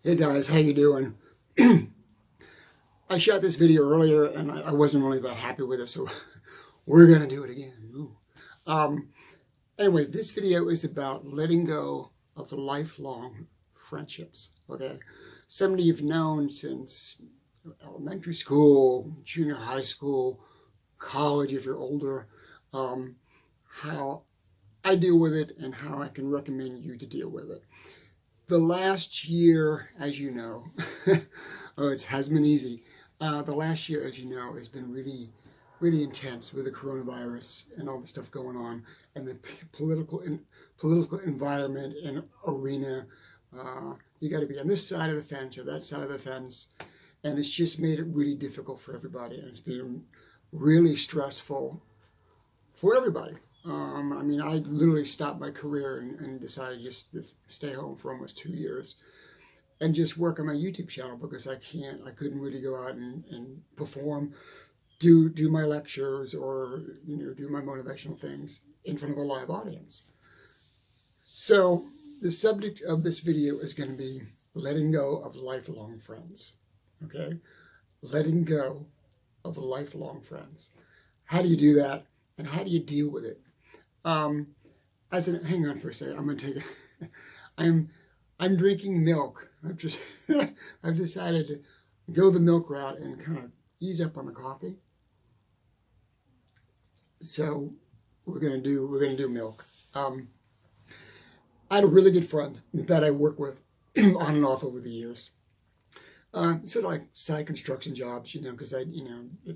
Hey guys, how you doing? I shot this video earlier and I wasn't really that happy with it, so we're gonna do it again. Ooh. Anyway, this video is about letting go of lifelong friendships. Okay, somebody you've known since elementary school, junior high school, college if you're older. How I deal with it and how I can recommend you to deal with it. The last year, as you know, it hasn't been easy. The last year, as you know, has been really, really intense with the coronavirus and all the stuff going on, and the political environment and arena. You got to be on this side of the fence or that side of the fence, and it's just made it really difficult for everybody, and it's been really stressful for everybody. I mean, I literally stopped my career and decided just to stay home for almost 2 years and just work on my YouTube channel because I couldn't really go out and perform, do my lectures or, do my motivational things in front of a live audience. So the subject of this video is going to be letting go of lifelong friends, okay? Letting go of lifelong friends. How do you do that? And how do you deal with it? Hang on for a second. I'm going to take I'm drinking milk. I've decided to go the milk route and kind of ease up on the coffee. So we're gonna do milk. I had a really good friend that I work with on and off over the years. Sort of like side construction jobs, because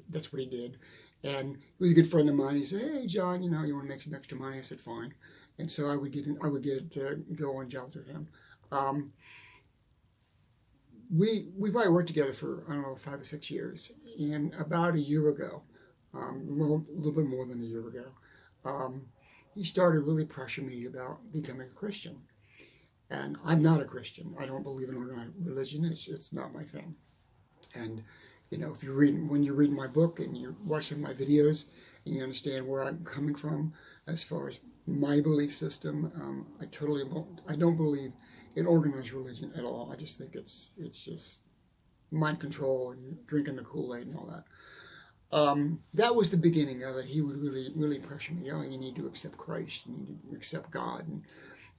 that's what he did. And he was a good friend of mine. He said, "Hey, John, you want to make some extra money?" I said, "Fine." And so I would get to go on jobs with him. We probably worked together for, I don't know, 5 or 6 years. And about a year ago, a little bit more than a year ago, he started really pressuring me about becoming a Christian. And I'm not a Christian. I don't believe in organized religion. It's not my thing. And when you read my book and you're watching my videos and you understand where I'm coming from as far as my belief system, I don't believe in organized religion at all. I just think it's just mind control and drinking the Kool-Aid and all that. That was the beginning of it. He would really, really pressure me. You need to accept Christ. You need to accept God and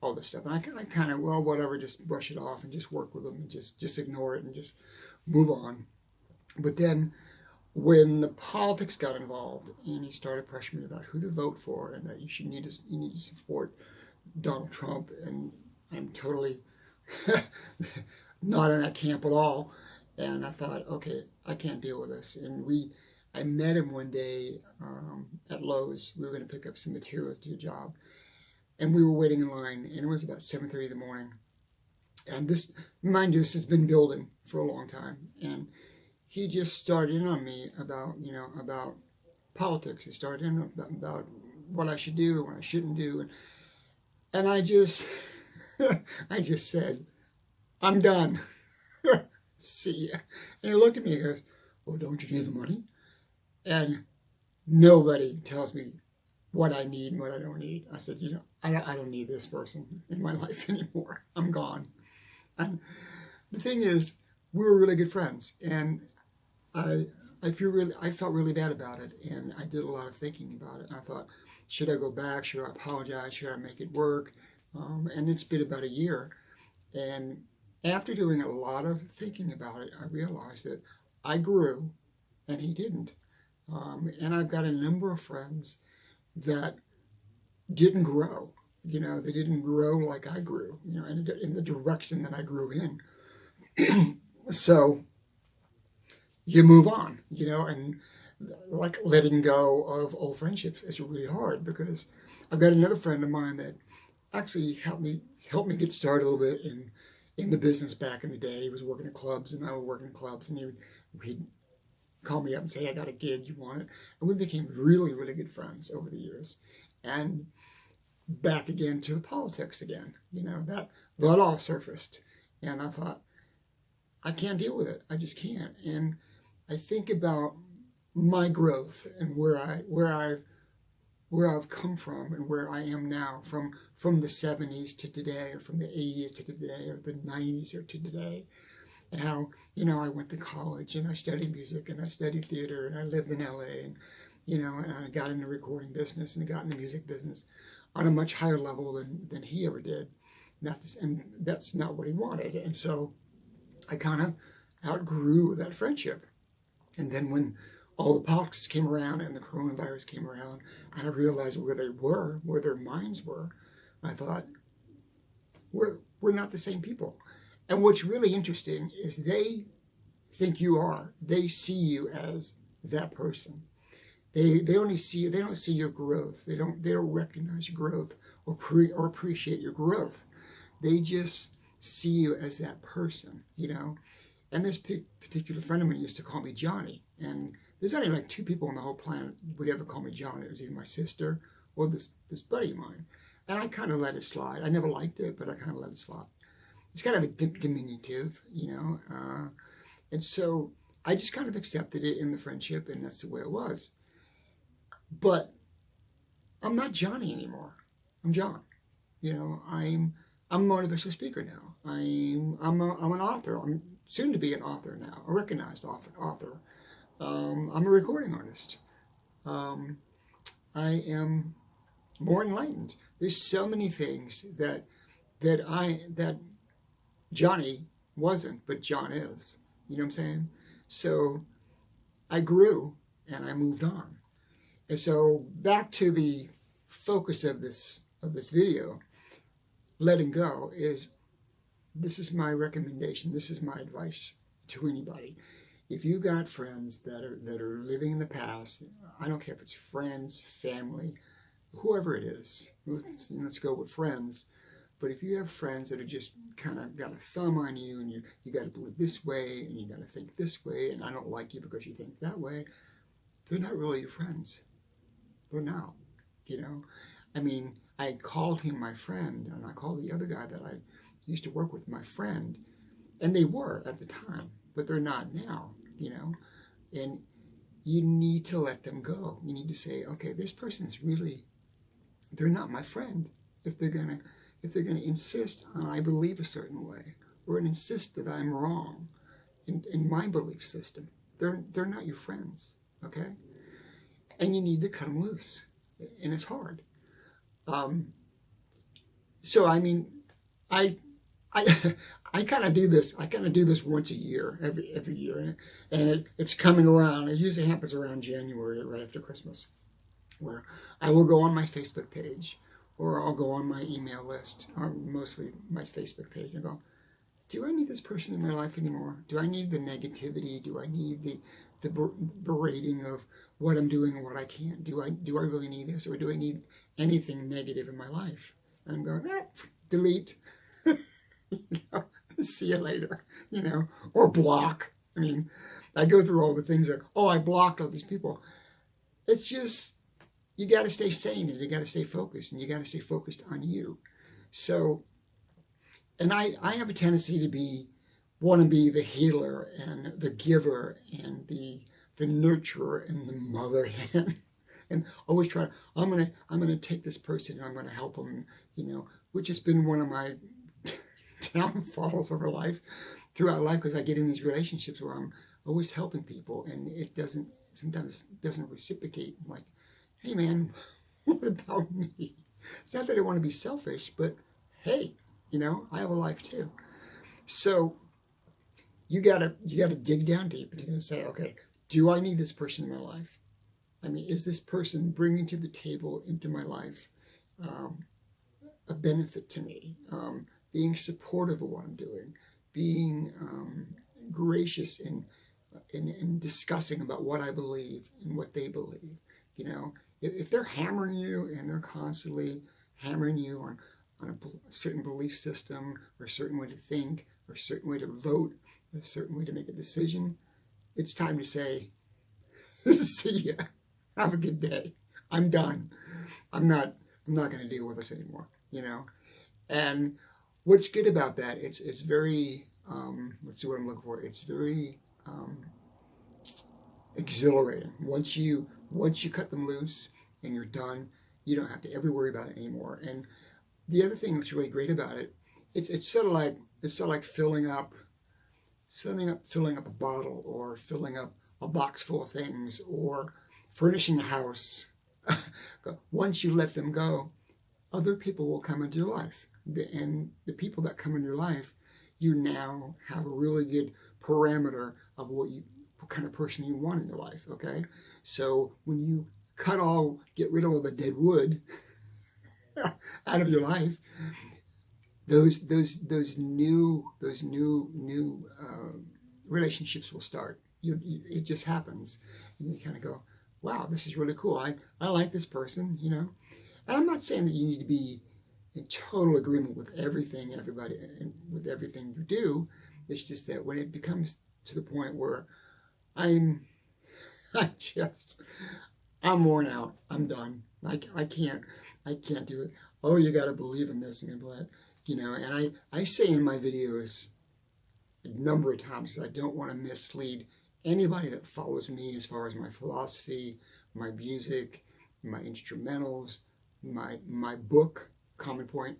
all this stuff. And I kind of, well, whatever, just brush it off and just work with him and just ignore it and just move on. But then when the politics got involved and he started pressuring me about who to vote for and that you need to support Donald Trump, and I'm totally not in that camp at all. And I thought, okay, I can't deal with this. And I met him one day at Lowe's. We were going to pick up some materials to do a job. And we were waiting in line, and it was about 7:30 in the morning. And this, mind you, this has been building for a long time. And he just started in on me about politics. He started in about what I should do and what I shouldn't do. And I just, I just said, "I'm done. See ya." And he looked at me and goes, "Well, don't you need the money?" And nobody tells me what I need and what I don't need. I said, I don't need this person in my life anymore. I'm gone. And the thing is, we were really good friends, and I felt really bad about it, and I did a lot of thinking about it. And I thought, should I go back? Should I apologize? Should I make it work? And it's been about a year. And after doing a lot of thinking about it, I realized that I grew and he didn't. And I've got a number of friends that didn't grow. They didn't grow like I grew, in the direction that I grew in. So you move on, and like letting go of old friendships is really hard, because I've got another friend of mine that actually helped me get started a little bit in the business back in the day. He was working at clubs and I was working at clubs, and he'd call me up and say, "I got a gig, you want it?" And we became really, really good friends over the years. And back again to the politics again, that all surfaced. And I thought, I can't deal with it. I just can't. And I think about my growth and where I've where I've come from and where I am now, from the 70s to today, or from the 80s to today, or the 90s or to today, and how, I went to college and I studied music and I studied theater and I lived in LA, and, and I got in the recording business and got in the music business on a much higher level than he ever did. And that's not what he wanted. And so I kind of outgrew that friendship. And then when all the politics came around and the coronavirus came around, and I realized where they were, where their minds were, I thought, we're not the same people. And what's really interesting is they think you are. They see you as that person. They only see, they don't see your growth. They don't recognize your growth or appreciate your growth. They just see you as that person, And this particular friend of mine used to call me Johnny. And there's only like two people on the whole planet would ever call me Johnny. It was either my sister or this buddy of mine. And I kind of let it slide. I never liked it, but I kind of let it slide. It's kind of a diminutive, and so I just kind of accepted it in the friendship, and that's the way it was. But I'm not Johnny anymore. I'm John. I'm a motivational speaker now. I'm an author. I'm soon to be an author now, a recognized author. I'm a recording artist. I am more enlightened. There's so many things that Johnny wasn't, but John is. You know what I'm saying? So I grew and I moved on. And so back to the focus of this video, letting go is, this is my recommendation. This is my advice to anybody. If you got friends that are living in the past, I don't care if it's friends, family, whoever it is. Let's go with friends. But if you have friends that are just kind of got a thumb on you, and you got to do it this way, and you got to think this way, and I don't like you because you think that way, they're not really your friends. They're not, I mean, I called him my friend, and I called the other guy that I used to work with my friend, and they were at the time, but they're not now, and you need to let them go. You need to say, okay, this person's really, they're not my friend. If they're going to insist on I believe a certain way, or insist that I'm wrong in my belief system, they're not your friends, okay? And you need to cut them loose, and it's hard. So I mean, I kind of do this. I kind of do this once a year, every year, and it's coming around. It usually happens around January, right after Christmas, where I will go on my Facebook page, or I'll go on my email list, or mostly my Facebook page, and go, do I need this person in my life anymore? Do I need the negativity? Do I need the berating of what I'm doing and what I can't? Do I really need this, or do I need anything negative in my life? And I'm going, delete. See you later, or block. I mean, I go through all the things like, I blocked all these people. It's just, you got to stay sane, and you got to stay focused, and you got to stay focused on you. So, and I have a tendency to want to be the healer and the giver and the nurturer and the mother hen, and always try. I'm gonna take this person and I'm gonna help them, which has been one of my downfalls over life, throughout life, because I get in these relationships where I'm always helping people, and it sometimes doesn't reciprocate. I'm like, hey man, what about me? It's not that I want to be selfish, but hey, I have a life too. So you gotta dig down deep, and you're gonna say, okay, do I need this person in my life? I mean, is this person bringing to the table into my life a benefit to me? Being supportive of what I'm doing, being gracious in discussing about what I believe and what they believe. If they're hammering you, and they're constantly hammering you on a certain belief system, or a certain way to think, or a certain way to vote, a certain way to make a decision, it's time to say, see ya, have a good day, I'm done. I'm not going to deal with this anymore, And what's good about that, it's very, let's see what I'm looking for. It's very exhilarating. Once you cut them loose and you're done, You don't have to ever worry about it anymore. And the other thing that's really great about it, it's sort of like filling up a bottle, or filling up a box full of things, or furnishing a house. Once you let them go, other people will come into your life. And the people that come into your life, you now have a really good parameter of what kind of person you want in your life, okay? So when you get rid of all the dead wood out of your life, those new relationships will start. It just happens, and you kind of go, wow, this is really cool. I like this person, you know. And I'm not saying that you need to be in total agreement with everything, everybody, and with everything you do. It's just that when it becomes to the point where I'm worn out, I'm done. I can't do it. Oh, you got to believe in this and that, you know. And I say in my videos a number of times, I don't want to mislead anybody that follows me as far as my philosophy, my music, my instrumentals, my book, Common Point.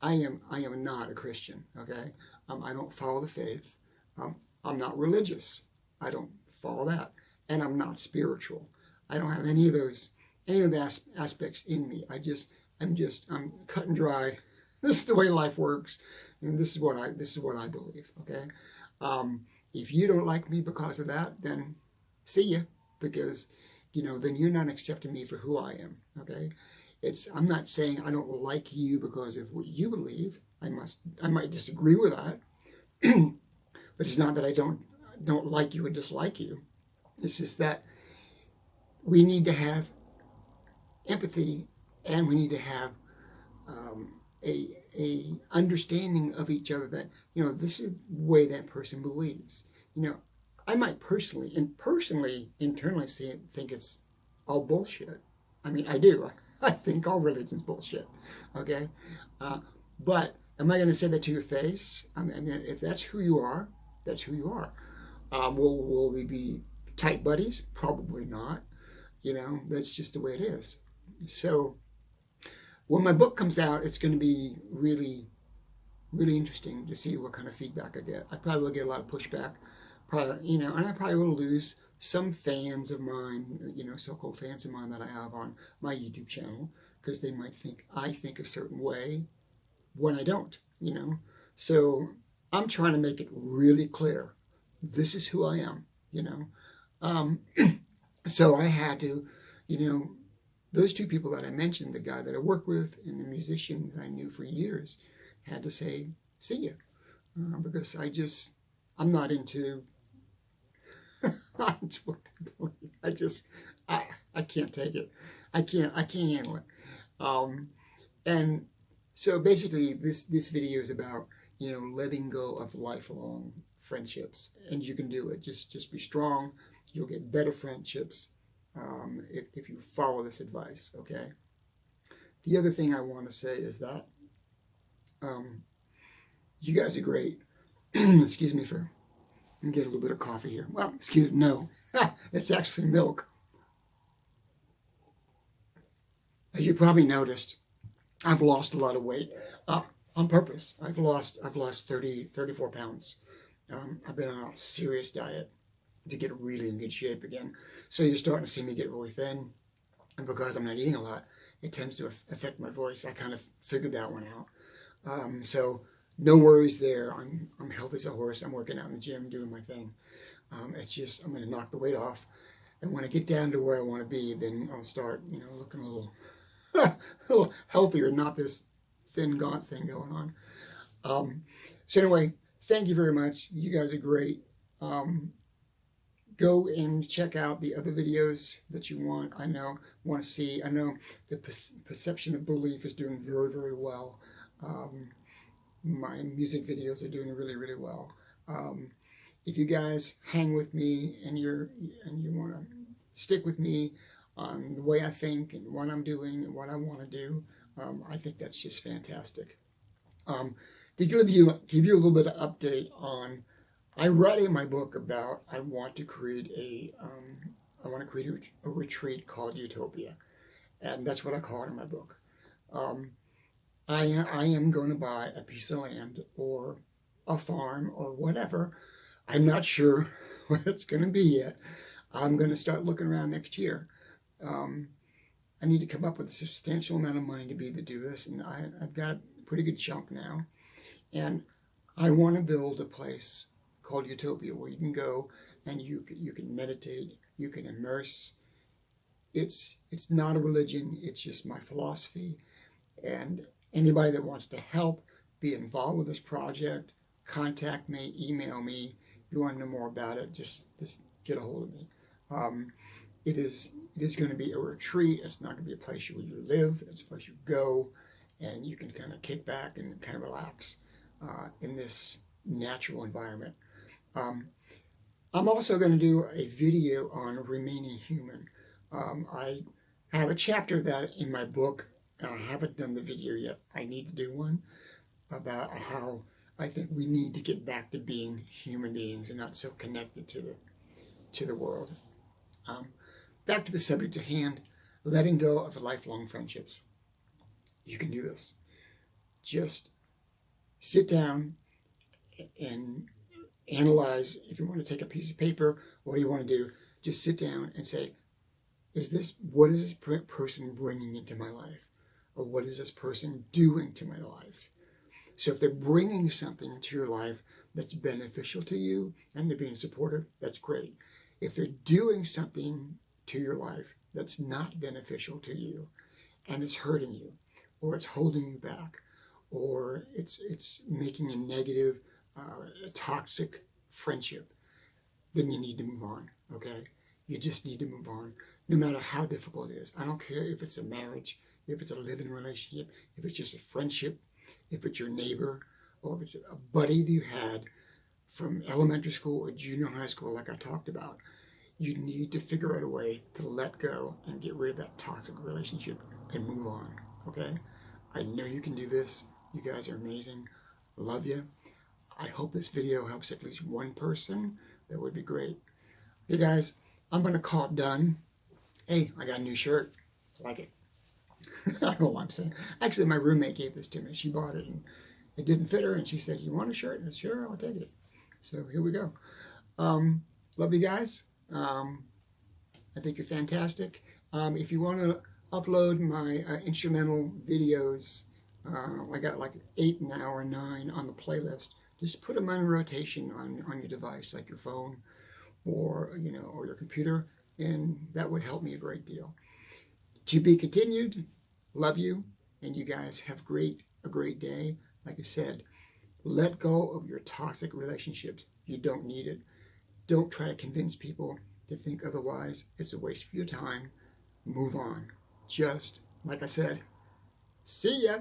I am not a Christian, okay? I don't follow the faith. I'm not religious. I don't follow that. And I'm not spiritual. I don't have any of the aspects in me. I'm cut and dry. This is the way life works, and this is what I believe, okay? If you don't like me because of that, then see ya, because, you know, then you're not accepting me for who I am, okay? I'm not saying I don't like you because of what you believe. I might disagree with that, but it's not that I don't like you or dislike you. It's just that we need to have empathy, and we need to have a understanding of each other, that, you know, this is the way that person believes. You know, I might personally, internally think it's all bullshit. I mean, I do. I think all religion's bullshit. Okay, but am I going to say that to your face? I mean, if that's who you are, that's who you are. Will we be tight buddies? Probably not. You know, that's just the way it is. So when my book comes out, it's going to be really, really interesting to see what kind of feedback I get. I probably will get a lot of pushback, probably, you know, and I probably will lose some fans of mine, you know, so-called fans of mine that I have on my YouTube channel, because they might think I think a certain way when I don't, you know. So I'm trying to make it really clear. This is who I am, you know. So I had to, you know, those two people that I mentioned, the guy that I work with and the musician that I knew for years, had to say, see ya. Because I'm not into, I can't take it. I can't handle it. And so basically this video is about, you know, letting go of lifelong friendships, and you can do it. Just be strong. You'll get better friendships if you follow this advice, okay? The other thing I want to say is that you guys are great. Excuse me for get a little bit of coffee here. Well, excuse me, no. It's actually milk. As you probably noticed, I've lost a lot of weight on purpose. I've lost 34 pounds. I've been on a serious diet to get really in good shape again. So you're starting to see me get really thin. And because I'm not eating a lot, it tends to affect my voice. I kind of figured that one out. So no worries there. I'm healthy as a horse. I'm working out in the gym, doing my thing. It's just, I'm going to knock the weight off. And when I get down to where I want to be, then I'll start, you know, looking a little healthier, not this thin, gaunt thing going on. So anyway, thank you very much. You guys are great. Go and check out the other videos that you want to see. I know the Perception of Belief is doing very, very well. My music videos are doing really, really well. If you guys hang with me and you want to stick with me on the way I think and what I'm doing and what I want to do, I think that's just fantastic. To give you a little bit of update on, I write in my book about I want to create a retreat called Utopia, And that's what I call it in my book. I am going to buy a piece of land or a farm or whatever. I'm not sure what it's going to be yet. I'm going to start looking around next year. I need to come up with a substantial amount of money to be able to do this, and I've got a pretty good chunk now. And I want to build a place called Utopia where you can go and you can meditate, you can immerse. It's not a religion, it's just my philosophy. And anybody that wants to help be involved with this project, contact me, email me. If you want to know more about it, just get a hold of me. It is going to be a retreat. It's not going to be a place where you live. It's a place you go, and you can kind of kick back and kind of relax in this natural environment. I'm also going to do a video on remaining human. I have a chapter that in my book. I haven't done the video yet. I need to do one about how I think we need to get back to being human beings and not so connected to the world. Back to the subject at hand, letting go of lifelong friendships. You can do this. Just sit down and analyze. If you want to take a piece of paper, what do you want to do? Just sit down and say, what is this person bringing into my life? Or what is this person doing to my life? So if they're bringing something to your life that's beneficial to you and they're being supportive, that's great. If they're doing something to your life that's not beneficial to you and it's hurting you, or it's holding you back, or it's making a negative, a toxic friendship, then you need to move on, okay? You just need to move on, no matter how difficult it is. I don't care if it's a marriage, if it's a living relationship, if it's just a friendship, if it's your neighbor, or if it's a buddy that you had from elementary school or junior high school like I talked about. You need to figure out a way to let go and get rid of that toxic relationship and move on, okay? I know you can do this. You guys are amazing. Love you. I hope this video helps at least one person. That would be great. Hey guys, I'm going to call it done. Hey, I got a new shirt. I like it. I don't know what I'm saying. Actually, my roommate gave this to me. She bought it and it didn't fit her, and she said, "You want a shirt?" And I said, "Sure, I'll take it." So here we go. Love you guys. I think you're fantastic. If you want to upload my instrumental videos, I got like 8 now or 9 on the playlist. Just put them on rotation on your device, like your phone or or your computer, and that would help me a great deal. To be continued. Love you, and you guys have a great day. Like I said, let go of your toxic relationships. You don't need it. Don't try to convince people to think otherwise. It's a waste of your time. Move on. Just, like I said, see ya.